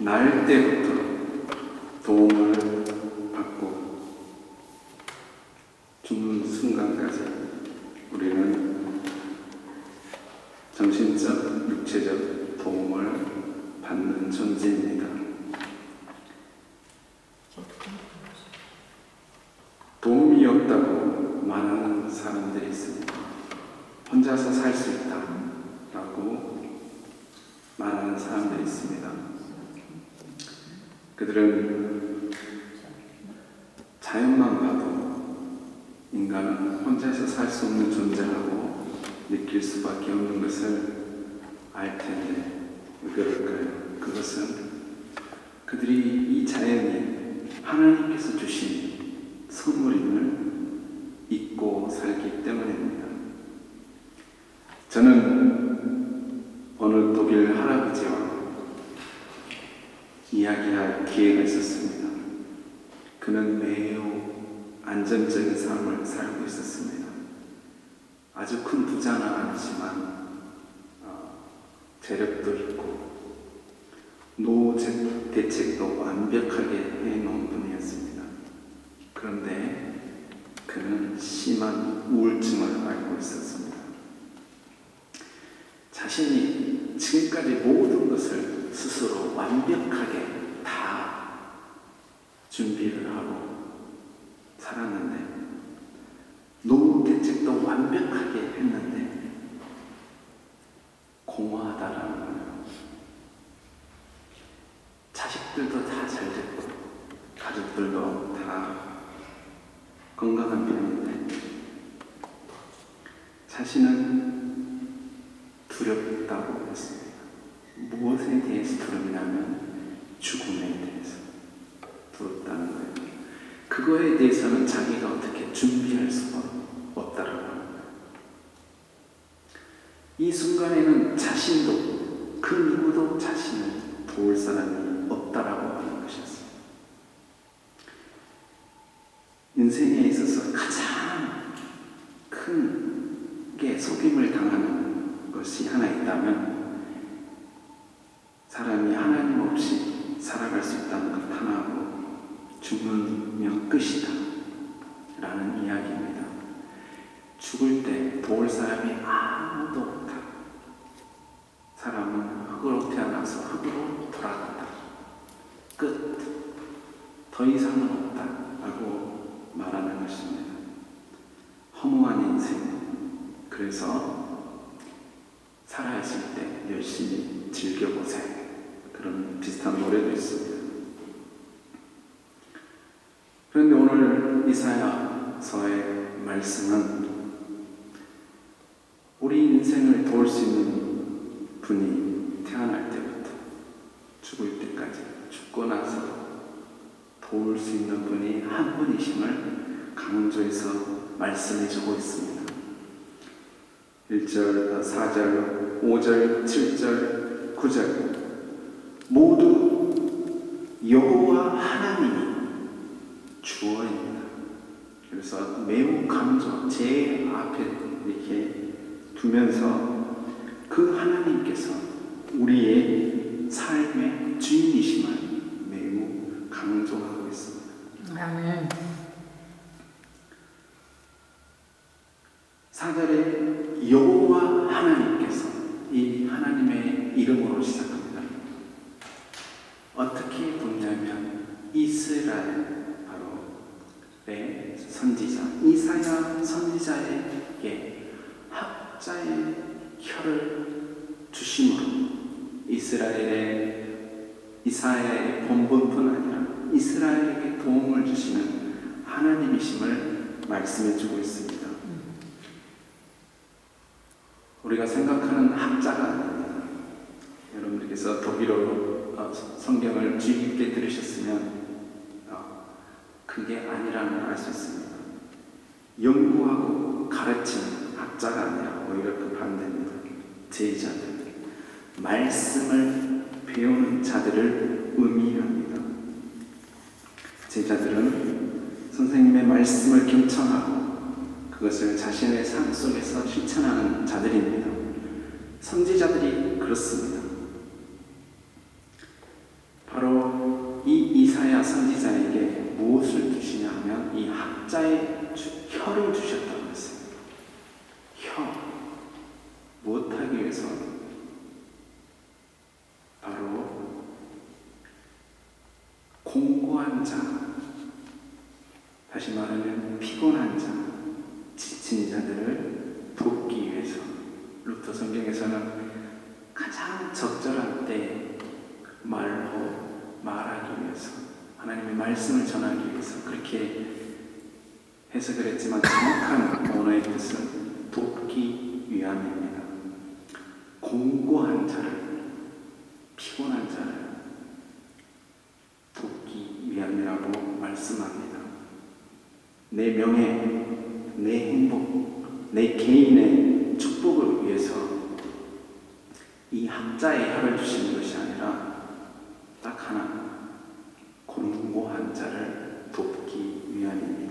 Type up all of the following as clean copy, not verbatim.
날 때부터 도움을 받고 죽는 순간까지 우리는 정신적, 육체적 도움을 받는 존재입니다. 도움이 없다고 말하는 사람들이 있습니다. 혼자서 살 수 있다 라고 말하는 사람들이 있습니다. 그들은 자연만 봐도 인간은 혼자서 살 수 없는 존재라고 느낄 수밖에 없는 것을 알 텐데 왜 그럴까요? 그것은 그들이 이 자연이 하나님께서 주신 선물임을 잊고 살기 때문입니다. 저는 어느 독일 할아버지와 이야기할 기회가 있었습니다. 그는 매우 안정적인 삶을 살고 있었습니다. 아주 큰 부자는 아니지만 재력도 있고 노후 대책도 완벽하게 해놓은 분이었습니다. 그런데 그는 심한 우울증을 앓고 있었습니다. 자신이 지금까지 모든 것을 스스로 완벽하게 다 준비를 하고 살았는데 노후 대책도 완벽하게 했는데 공허하다라는 거예요. 자식들도 다 잘 됐고 가족들도 다 건강한 편인데 자신은 두렵다고 했습니다. 무엇에 대해서 두렵냐면 죽음에 대해서 두렵다는 거예요. 그거에 대해서는 자기가 어떻게 준비할 수가 없다라고 하는 거예요. 이 순간에는 자신도 그 누구도 자신을 도울 사람이 없다라고 하는 것이었어요. 인생에 있어서 가장 큰 게 속임을 당하는 것이 하나 있다면 사람이 하나님 없이 살아갈 수 있다는 것 하나하고 죽으면 끝이다 라는 이야기입니다. 죽을 때 도울 사람이 아무도 없다. 사람은 흙으로 태어나서 흙으로 돌아간다. 끝. 더 이상은 없다 라고 말하는 것입니다. 허무한 인생. 그래서 살아있을 때 열심히 즐겨보세요. 그런 비슷한 노래도 있습니다. 그런데 오늘 이사야서의 말씀은 우리 인생을 도울 수 있는 분이 태어날 때부터 죽을 때까지 죽고 나서 도울 수 있는 분이 한 분이심을 강조해서 말씀해주고 있습니다. 1절, 4절, 5절, 7절, 9절 모두 여호와 하나님이 주어입니다. 그래서 매우 강조, 제 앞에 이렇게 두면서 그 하나님께서 우리의 삶의 주인이심을 매우 강조하고 있습니다. 아멘. 4절에 여호와 하나님께서 이 하나님의 이름으로 시작합니다. 어떻게 보냐면 이스라엘 바로의 선지자 이사야 선지자에게 학자의 혀를 주심으로 이사야의 본분뿐 아니라 이스라엘에게 도움을 주시는 하나님이심을 말씀해주고 있습니다. 우리가 생각하는 학자가 아닙니다. 여러분들께서 독일어로 성경을 주의 깊게 들으셨으면 그게 아니라는 걸 알 수 있습니다. 연구하고 가르치는 학자가 아니라 오히려 그 반대입니다. 제자들, 말씀을 배우는 자들을 의미합니다. 제자들은 선생님의 말씀을 경청하고 그것을 자신의 삶 속에서 실천하는 자들입니다. 선지자들이 그렇습니다. 바로 학자의 혀를 주셨다고 했어요. 혀. 무엇하기 위해서? 바로 공고한 자, 다시 말하면 피곤한 자, 지친 자들을 돕기 위해서. 루터 성경에서는 가장 적절한 때 말하기 위해서, 하나님의 말씀을 전하기 위해서 그렇게 해석을 했지만 정확한 언어의 뜻은 돕기 위함입니다. 공고한 자를, 피곤한 자를 돕기 위함이라고 말씀합니다. 내 명예, 내 행복, 내 개인의 축복을 위해서 이 학자의 혀를 주시는 것이 아니라 딱 하나, 공고한 자를 돕기 위함입니다.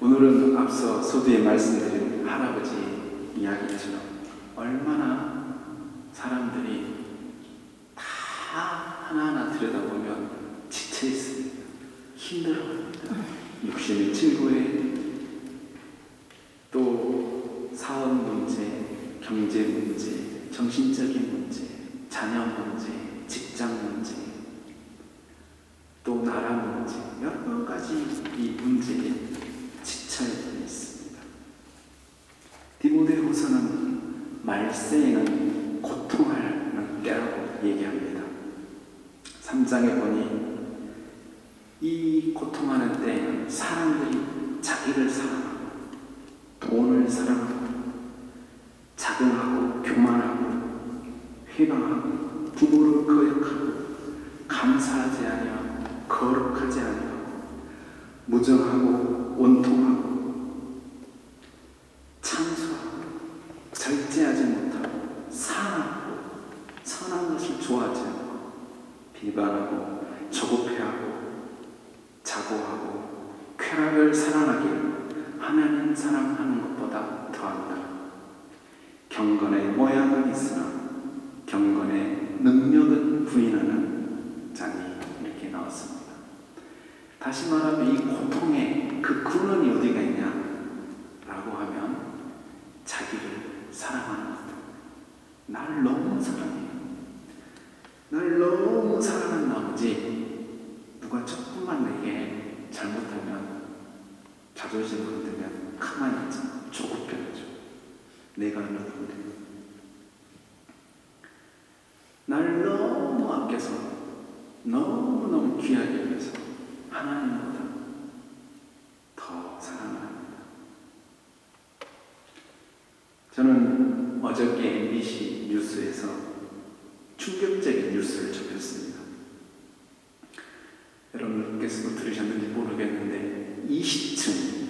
오늘은 앞서 서두에 말씀드린 할아버지 이야기처럼 얼마나 사람들이 다 하나하나 들여다보면 지쳐 있습니다. 힘들어합니다. 육신의 질고에 또 사업 문제, 경제 문제, 정신적인 문제, 자녀 문제, 직장 문제, 또 나라 문제, 여러 가지 이 문제에 지쳐 있습니다. 디모데후서는 말세에는 고통하는 때라고 얘기합니다. 3장에 보니 이 고통하는 때에는 사람들이 자기를 사랑하고 돈을 사랑하고 자긍하고 교만하고 회방하고 부모를 거역하고 감사하지 아니하고 거룩하지 아니하고 무정하고 원통하고 참수하고 절제하지 못하고 사랑하고 선한 것을 좋아하지 않고 비방하고 조급해하고 자고하고 쾌락을 사랑하기를 하나님 사랑하는 것보다 더한다. 경건의 모양은 있으나 경건의 능력은 부인하는 자니, 이렇게 나왔습니다. 다시 말하면 이 고통의 그 근원이 어디가 있냐라고 하면 자기를 사랑하는 것. 나를 너무 사랑해요. 나를 너무 사랑한 나머지 누가 조금만 내게 잘못하면 자존심 흔들면 가만히 있지 않고 조급해하죠. 내가 누군데? 나를 너무 아껴서 너무너무 귀하게 위해서 하나님보다 더 사랑을 합니다. 저는 어저께 MBC 뉴스에서 충격적인 뉴스를 접했습니다. 여러분께서도 들으셨는지 모르겠는데 20층이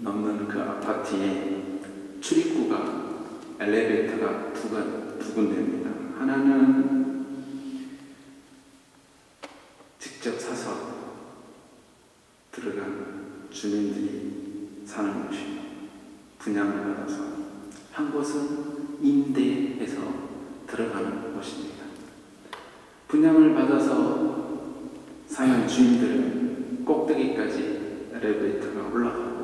넘는 그 아파트에 출입구가, 엘리베이터가 두 군데입니다. 하나는 직접 사서 들어간 주민들이 사는 곳이고 분양을 받아서, 한 곳은 임대해서 들어가는 곳입니다. 분양을 받아서 사는 주인들은 꼭대기까지 엘리베이터가 올라가고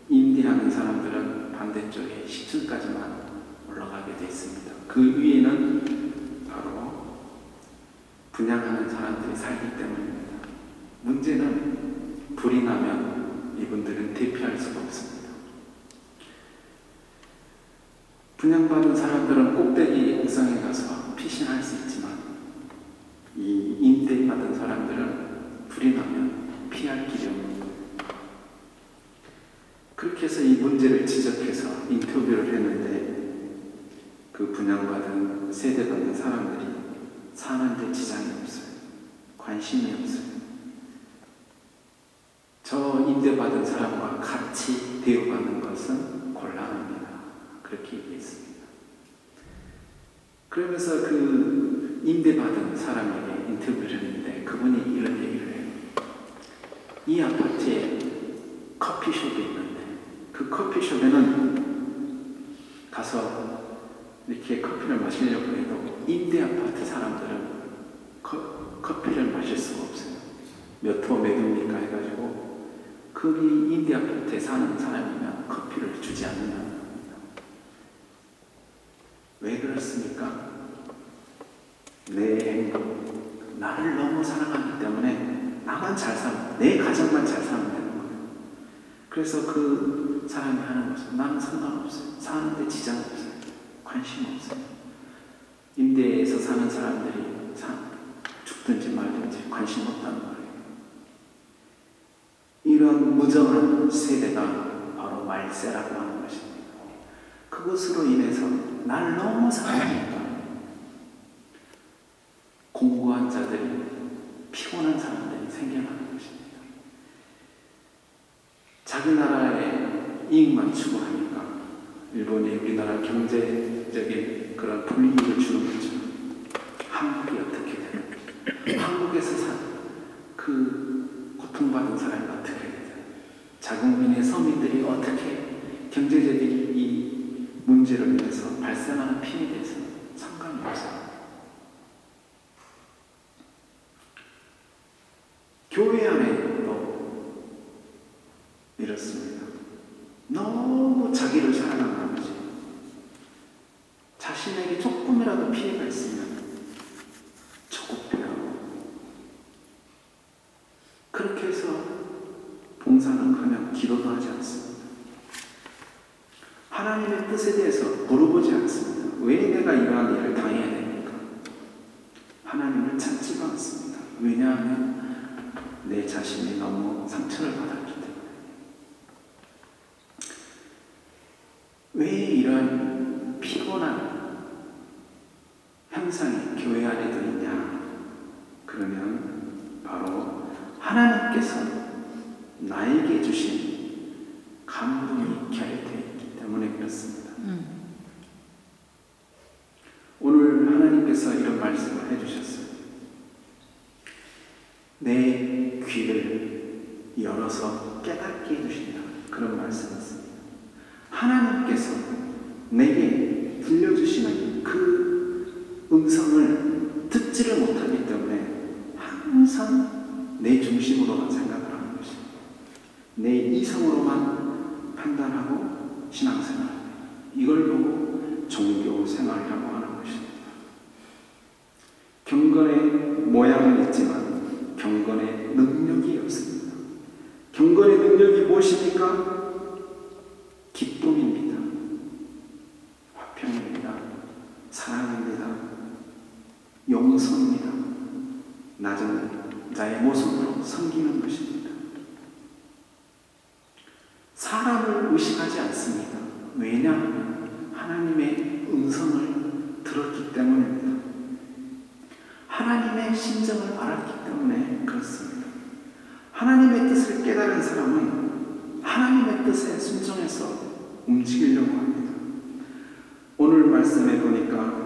임대하는 사람들은 반대쪽에 10층까지만 올라가게 되어 있습니다. 그 위에는 바로 분양하는 사람들이 살기 때문입니다. 문제는 불이 나면 이분들은 대피할 수가 없습니다. 분양받은 사람들은 꼭대기 옥상에 가서 피신할 수 있지만 이 임대받은 사람들은 불이 나면 피할 길이 없습니다. 그렇게 해서 이 문제를 지적해서 인터뷰를 했는데 그 분양받은 세대받는 사람들이 사는데 지장이 없어요. 관심이 없어요. 저 임대받은 사람과 같이 대우받는 것은 곤란합니다. 그렇게 얘기했습니다. 그러면서 그 임대받은 사람에게 인터뷰를 했는데 그분이 이런 얘기를 해요. 이 아파트에 커피숍이 있는데 그 커피숍에는 가서 이렇게 커피를 마시려고 해도 임대 아파트 사람들은 커피를 마실 수가 없어요. 몇 호 몇 호입니까 해가지고 거기 인디 아파트에 사는 사람이면 커피를 주지 않는다는 겁니다. 왜 그렇습니까? 내 행복, 나를 너무 사랑하기 때문에 나만 잘 살면, 내 가정만 잘 살면 되는 거예요. 그래서 그 사람이 하는 것은 나는 상관없어요. 사는데 지장 없어요. 관심 없어요. 임대에서 사는 사람들이 죽든지 말든지 관심 없다는 거예요. 이런 무정한 세대가 바로 말세라고 하는 것입니다. 그것으로 인해서 날 너무 사랑하니까 공고한 자들이, 피곤한 사람들이 생겨나는 것입니다. 자기 나라의 이익만 추구하니까 일본이 우리나라 경제적인 그런 불이익을 주는 거죠. 한국이 어떻게 되는, 한국에서 그 고통받은 사람이 어떻게 되는, 자국민의 서민들이 어떻게 경제적인 이 문제로 인해서 발생하는 피해에 대해서 상관이 없어요. 교회 안에도 이렇습니다. 너무 자기를 사랑하는 나머지 자신에게 조금이라도 피해가 있으면 조급해하고, 그렇게 해서 봉사는커녕 기도도 하지 않습니다. 하나님의 뜻에 대해서 물어보지 않습니다. 왜 내가 이러한 일을 당해야 됩니까? 하나님을 찾지도 않습니다. 왜냐하면 내 자신이 너무 상처를 받았기 때문에. 왜 이런 피곤한 현상이 교회 안에도 있냐? 그러면 바로 하나님께서 나에게 주신 감동이 결여되어 있기 때문에 그렇습니다. 오늘 하나님께서 이런 말씀을 해주셨어요. 내 귀를 열어서 깨닫게 해주신다. 그런 말씀이었습니다. 하나님께서 내게 들려주시는 그 음성을 듣지를 못하기 때문에 항상 내 중심으로만 생각을 하는 것입니다. 내 이성으로만 판단하고 신앙생활합니다. 이걸 보고 종교 생활이라고 하는 것입니다. 경건의 모양은 있지만 경건의 능력이 없습니다. 경건의 능력이 무엇입니까? 기쁨입니다. 화평입니다. 사랑입니다. 용서입니다. 낮은 자의 모습으로 섬기는 것입니다. 사람을 의식하지 않습니다. 왜냐하면 하나님의 음성을 들었기 때문입니다. 하나님의 심정을 알았기 때문에 그렇습니다. 하나님의 뜻을 깨달은 사람은 하나님의 뜻에 순종해서 움직이려고 합니다. 오늘 말씀에 보니까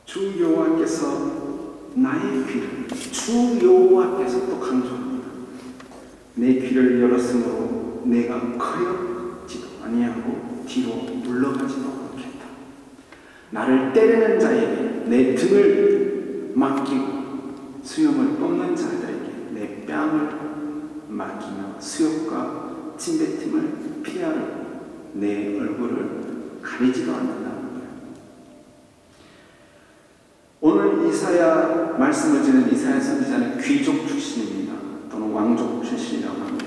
주 여호와께서 나의 귀를, 주 여호와께서 또 강조합니다. 내 귀를 열었으므로 내가 거역지도 아니하고 뒤로 물러가지도 않겠다. 나를 때리는 자에게 내 등을 맡기고 수염을 뽑는 자들에게 내 뺨을 맡기며 수욕과 침뱉음을 피하려고 내 얼굴을 가리지도 않는다는 거예요. 오늘 이사야 말씀을 드리는 이사야 선지자는 귀족 출신입니다. 또는 왕족 출신이라고 합니다.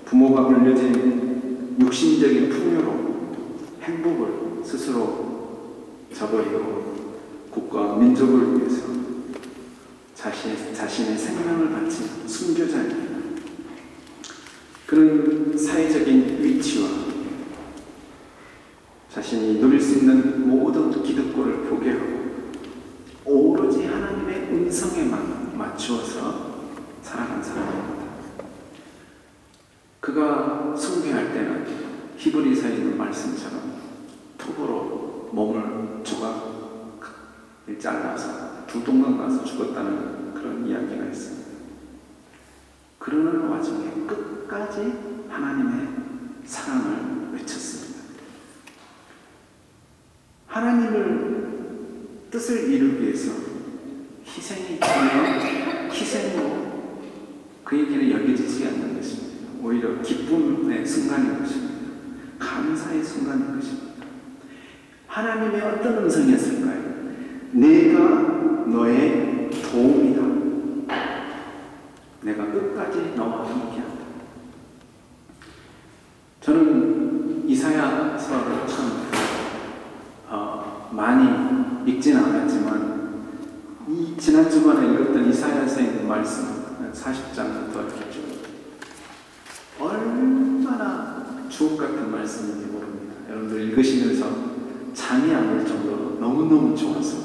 부모가 물려진 육신적인 풍요로 행복을 스스로 저버리고 국가와 민족을 위해서 자신의 생명을 바친 순교자입니다. 그런 사회적인 위치와 자신이 누릴 수 있는 모든 기득권을 포기하고 오로지 하나님의 음성에만 맞추어서 살아간 사람입니다. 그가 순교할 때는 히브리서에 있는 말씀처럼 톱으로 몸을 조각을 잘라서 두 동강 가서 죽었다는 그런 이야기가 있습니다. 그러는 와중에 끝까지 하나님의 사랑을 외쳤습니다. 하나님을 뜻을 이루기 위해서 희생이 전혀 희생으로 그에게는 여겨지지 않는 것입니다. 오히려 기쁨의 순간인 것입니다. 감사의 순간인 것입니다. 하나님의 어떤 음성이었을까요? 내가 너의 도움이다. 내가 끝까지 너와 함께한다. 저는 이사야서를 참 많이 읽지는 않았지만 이 지난 주간에 읽었던 이사야서에 있는 말씀 40장부터 이렇게 쭉 얼마나 주옥 같은 말씀인지 모릅니다. 여러분들 읽으시면서 잠이 안 올 정도로 너무너무 좋아서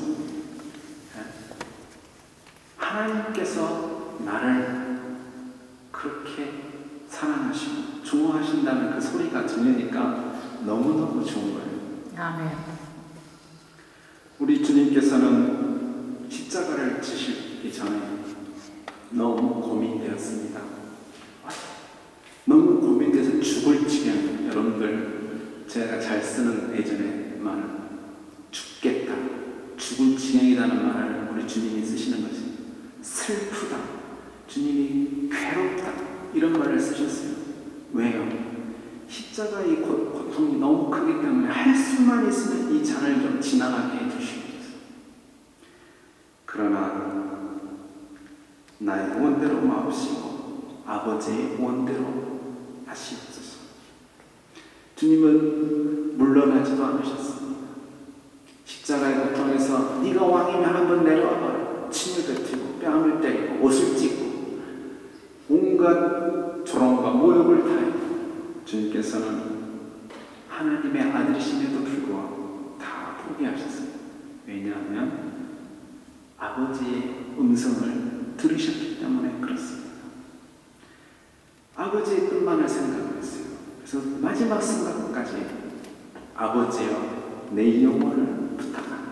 하나님께서 나를 그렇게 사랑하시고 좋아하신다는 그 소리가 들리니까 너무너무 좋은 거예요. 아멘. 우리 주님께서는 십자가를 지시기 전에 너무 고민되었습니다. 너무 고민돼서 죽을 지경. 여러분들 제가 잘 쓰는 예전에 말은 죽겠다, 죽을 지경이라는 말을 우리 주님이 쓰시는 것이 슬프다, 주님이 괴롭다 이런 말을 쓰셨어요. 왜요? 십자가의 고통이 너무 크기 때문에 할 수만 있으면 이 잔을 좀 지나가게 해주시기 위해서. 그러나 나의 원대로 마옵시고 아버지의 원대로 하시옵소서. 주님은 물러나지도 않으셨습니다. 십자가의 고통에서 네가 왕이면 한번 내려와봐라. 침을 뱉고 뺨을 때리고 옷을 찢고 온갖 조롱과 모욕을 당하고 주님께서는 하나님의 아들이심에도 불구하고 다 포기하셨습니다. 왜냐하면 아버지의 음성을 들으셨기 때문에 그렇습니다. 아버지의 뜻만을 생각했어요. 그래서 마지막 순간까지 아버지여 내 영혼을 부탁합니다.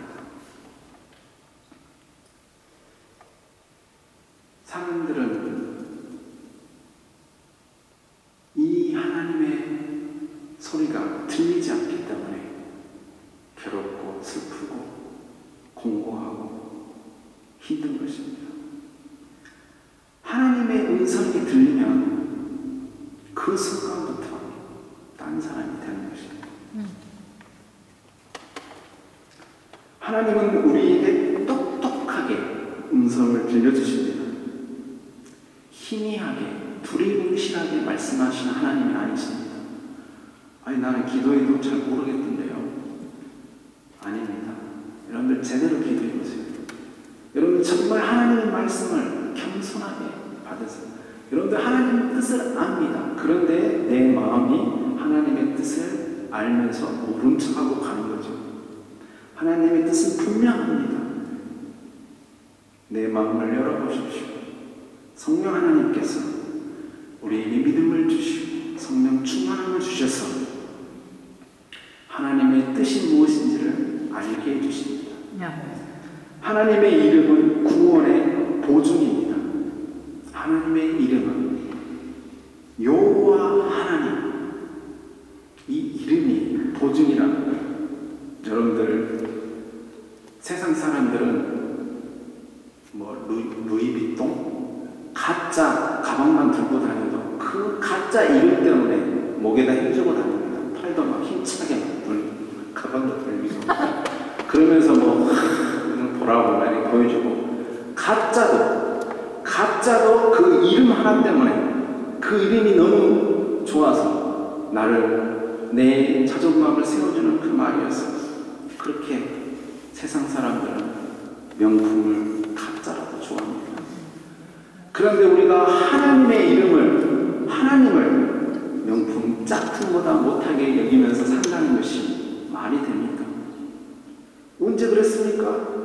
사람들은 이 하나님의 소리가 들리지 않기 때문에 괴롭고 슬프고 공고하고 힘든 것입니다. 하나님의 음성이 들리면 그 순간부터 딴 사람이 되는 것입니다. 하나님은 우리에게 똑똑하게 음성을 들려주십니다. 희미하게 두리뭉실하게 말씀하시는 하나님이 아니십니다. 아니 나는 기도해도 잘 모르겠던데요. 아닙니다. 여러분들 제대로 기도해보세요. 여러분 정말 하나님의 말씀을 겸손하게 받으세요. 여러분들 하나님의 뜻을 압니다. 그런데 내 마음이 하나님의 뜻을 알면서 모른 척하고 가는 거죠. 하나님의 뜻은 분명합니다. 내 마음을 열어보십시오. 성령 하나님께서 우리에게 믿음을 주시고 성령 충만함을 주셔서 하나님의 뜻이 무엇인지를 알게 해주십니다. 하나님의 이름은 구원의 보증입니다. 하나님의 이름은 여호와 하나님, 이 이름이 보증이라는 거예요. 여러분들 세상 사람들은 뭐 루이비통 가짜 가방만 들고 다녀도 그 가짜 이름 때문에 목에다 힘주고 다닙니다. 팔도 막 힘차게 막 가방도 돌리고 그러면서 뭐 보라고 많이 보여주고 가짜도 그 이름 하나 때문에 그 이름이 너무 좋아서 나를 내 자존감을 세워주는 그 말이었어요. 그렇게 세상 사람들은 명품을 가짜라도 좋아합니다. 그런데 우리가 하나님의 이름을 하나님을 명품 짝퉁보다 못하게 여기면서 산다는 것이 말이 됩니까? 언제 그랬습니까?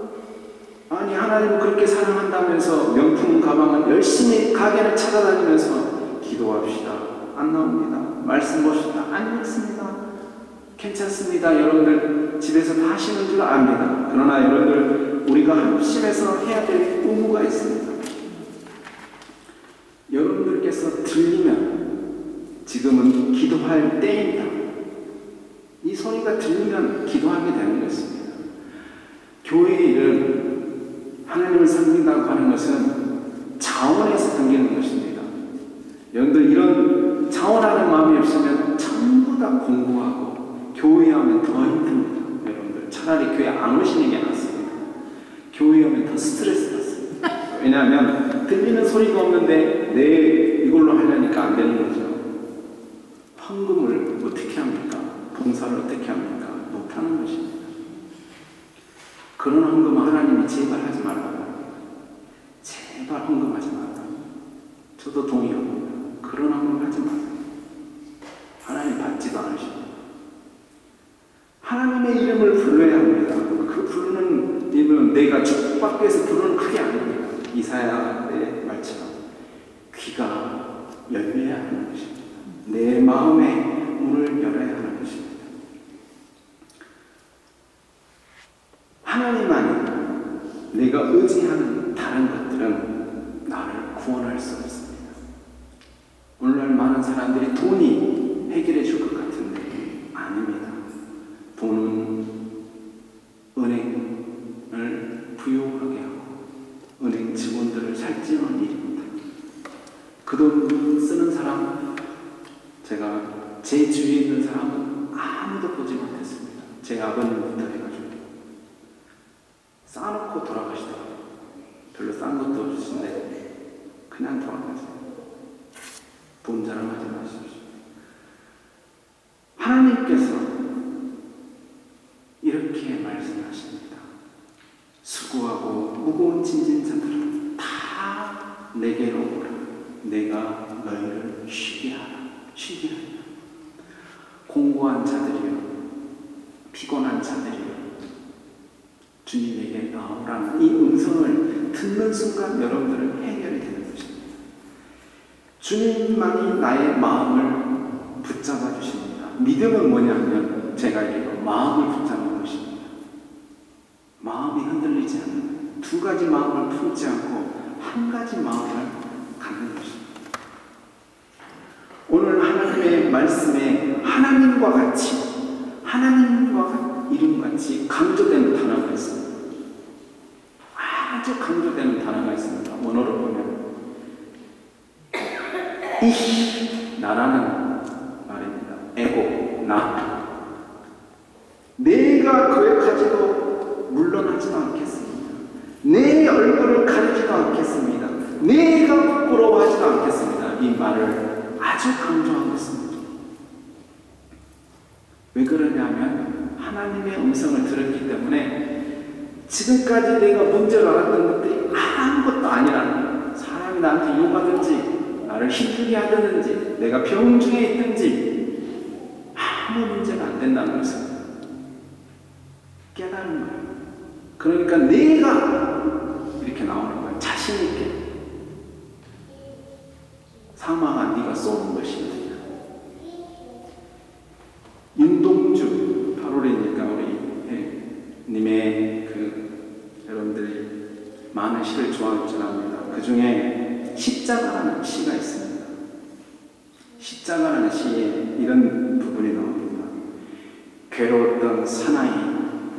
아니 하나님을 그렇게 사랑한다면서 명품 가방은 열심히 가게를 찾아다니면서 기도합시다. 안 나옵니다. 말씀 봅시다. 안 읽습니다. 괜찮습니다. 여러분들 집에서 다 하시는 줄 압니다. 그러나 여러분들 우리가 합심해서 해야 될 의무가 있습니다. 여러분들께서 들리면 지금은 기도할 때입니다. 이 소리가 들리면 기도하게 되는 것입니다. 교회의 일은 하나님을 섬긴다고 하는 것은 자원에서 섬기는 것입니다. 여러분들 이런 자원하는 마음이 없으면 전부 다 공부하고 교회 오면 더 힘듭니다. 여러분들 차라리 교회 안 오시는 게 낫습니다. 교회 오면 더 스트레스 받습니다. 왜냐하면 들리는 소리가 없는데 내 이걸로 하려니까 안 되는 거죠. 헌금을 어떻게 합니까? 봉사를 어떻게 합니까? 못하는 것입니다. 그런 헌금 하나님이 제발 하지 말라고. 제발 헌금하지 말라. 저도 동의합니다. 그런 헌금 하지 말라. 하나님 받지도 않으십니다. 하나님의 이름을 불러야 합니다. 그 부르는 이름은 내가 축복받기 위해서 부르는 그게 아닙니다. 이사야의 말처럼 귀가 열려야 하는 것입니다. 내 마음의 문을 열어야 하는 것입니다. 하나님만이 내가 의지하는 다른 것들은 나를 구원할 수 없습니다. 오늘날 많은 사람들이 돈이 해결해 줄 것 같은데 아닙니다. 돈은 은행을 부유하게 하고 은행 직원들을 살찌우는 일입니다. 그 돈 쓰는 사람, 제가 제 주위에 있는 사람은 아무도 보지 못했습니다. 제 아버님부터 해가지고 싸놓고 돌아가시더라고요. 별로 싼 것도 없으신데 그냥 돌아가세요. 돈 자랑하지 마십시오. 하나님께서 이렇게 말씀하십니다. 수고하고 무거운 짐진 자들은 다 내게로 오라. 내가 너희를 쉬게 하라. 쉬게 하라. 공고한 자들이여, 피곤한 자들이여, 주님에게 나오라는 이 음성을 듣는 순간 여러분들은 해결이 되는 것입니다. 주님만이 나의 마음을 붙잡아 주십니다. 믿음은 뭐냐면 제가 얘기해요. 마음을 붙잡는 것입니다. 마음이 흔들리지 않는, 두 가지 마음을 품지 않고 한 가지 마음을 갖는 것입니다. 오늘 하나님의 말씀에 하나님과 같이, 하나님과 이름같이 강조되는 단어가 있습니다. 아주 강조되는 단어가 있습니다. 원어로 보면 나라는 말입니다. 에고, 나. 내가 거역하지도 물러나지도 않겠습니다. 내 얼굴을 가리지도 않겠습니다. 내가 부끄러워하지도 않겠습니다. 이 말을 아주 강조하고 있습니다. 왜 그러냐면 하나님의 음성을 들었기 때문에 지금까지 내가 문제를 알았던 것들이 아무것도 아니라는 거예요. 사람이 나한테 욕하든지 나를 힘들게 하든지 내가 병 중에 있든지 아무 문제가 안 된다는 것을 깨달은 거예요. 그러니까 내가 이렇게 나오는 거예요. 자신 있게. 사망아 네가 쏘는 것이다. 윤동주 8월이니까 우리 님의 여러분들이 많은 시를 좋아할 줄 압니다. 그 중에 십자가라는 시가 있습니다. 십자가라는 시에 이런 부분이 나옵니다. 괴로웠던 사나이,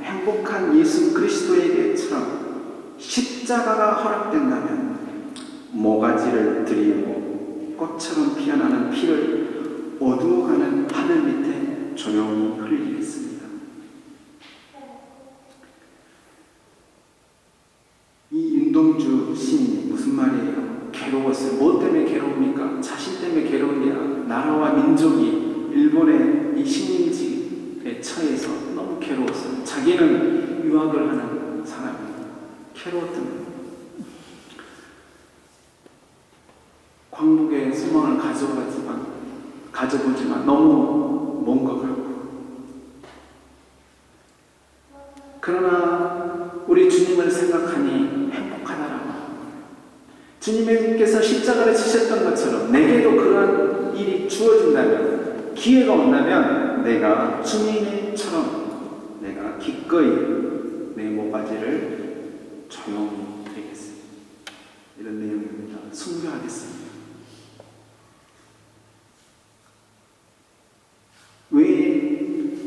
행복한 예수 그리스도에게처럼 십자가가 허락된다면 모가지를 들이고 꽃처럼 피어나는 피를 어두워가는 하늘 밑에 조용히 흘리겠습니다. 이 윤동주 시인이 무슨 말이에요? 괴로웠어요. 뭐 때문에 괴로웁니까? 자신 때문에 괴로운 게 아니라 나라와 민족이 일본의 이 식민지에 처해서 너무 괴로웠어요. 자기는 유학을 하는 사람이에요. 괴로웠던 거예요. 광복의 소망을 가져보지만 너무 먼 것 같고, 그러나 우리 주님을 생각하니 행복하다라고. 주님께서 십자가를 지셨던 것처럼 내게도 그러한 일이 주어진다면, 기회가 온다면 내가 주님처럼 내가 기꺼이 내 모가지를 조용히 드리겠습니다. 이런 내용입니다. 순교하겠습니다. 왜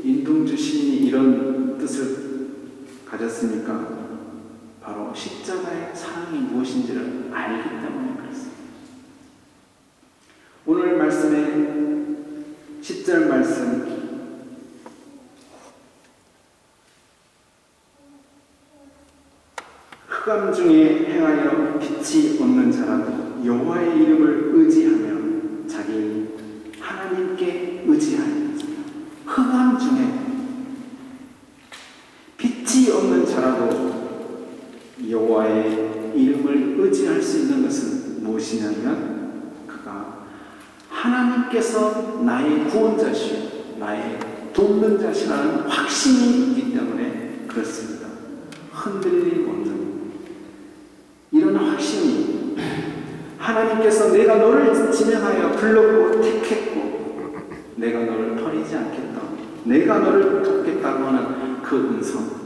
윤동주 시인이 이런 뜻을 가졌습니까? 바로 십자가의 사랑이 무엇인지를 알기 때문에 그렇습니다. 말씀에 10절 말씀 흑암 중에 행하여 빛이 없는 자라도 여호와의 이름을 의지하며 자기 하나님께 의지하는 자. 흑암 중에 빛이 없는 자라도 여호와의 이름을 의지할 수 있는 것은 무엇이냐면 그가 하나님께서 나의 구원자시오 나의 돕는 자시라는 확신이 있기 때문에 그렇습니다. 흔들림 없는 이런 확신이 하나님께서 내가 너를 지명하여 불렀고 택했고 내가 너를 버리지 않겠다 내가 너를 돕겠다고 하는 그 음성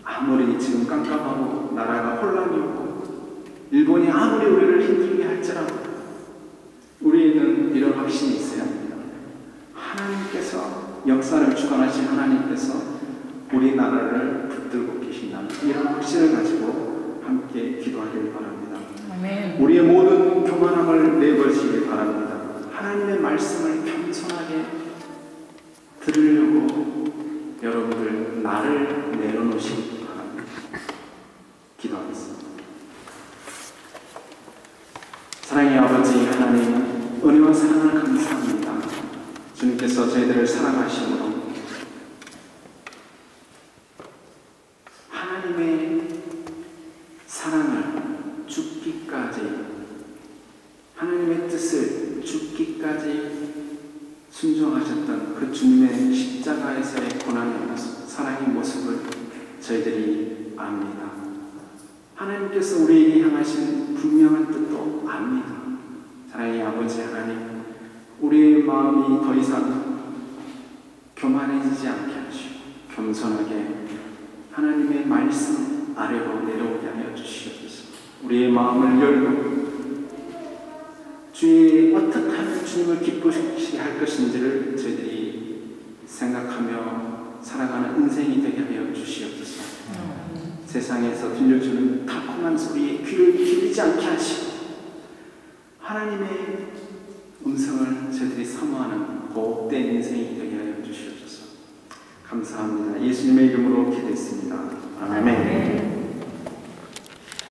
아무리 지금 깜깜하고 나라가 혼란이 없고 일본이 아무리 우리를 힘들게 할지라도 우리는 이런 확신이 있어야 합니다. 하나님께서 역사를 주관하신 하나님께서 우리나라를 붙들고 계신다는 이런 확신을 가지고 함께 기도하길 바랍니다. 아멘. 우리의 모든 교만함을 내버리시길 바랍니다. 하나님의 말씀을 겸손하게 들으려고 여러분들 나를 내려놓으시길 바랍니다. 기도하겠습니다. 사랑의 아버지 하나님, 은혜와 사랑을 감사합니다. 주님께서 저희들을 사랑하심으로 하나님의 사랑을 죽기까지 하나님의 뜻을 죽기까지 순종하셨던 그 주님의 십자가에서의 고난의 모습, 사랑의 모습을 저희들이 압니다. 하나님께서 우리에게 향하신 분명한 뜻도 압니다. 사랑의 아버지 하나님, 우리의 마음이 더 이상 교만해지지 않게 하시고 겸손하게 하나님의 말씀 아래로 내려오게 하여 주시옵소서. 우리의 마음을 열고 주의 어떻게 하면 주님을 기쁘시게 할 것인지를 저희들이 생각하며 살아가는 인생이 되게 하여 주시옵소서. 세상에서 들려주는 달콤한 소리에 귀를 기울이지 않게 하시고 하나님의 음성을 저희들이 사모하는 복된 인생이 되게 하여 주시옵소서. 감사합니다. 예수님의 이름으로 기도했습니다. 아멘.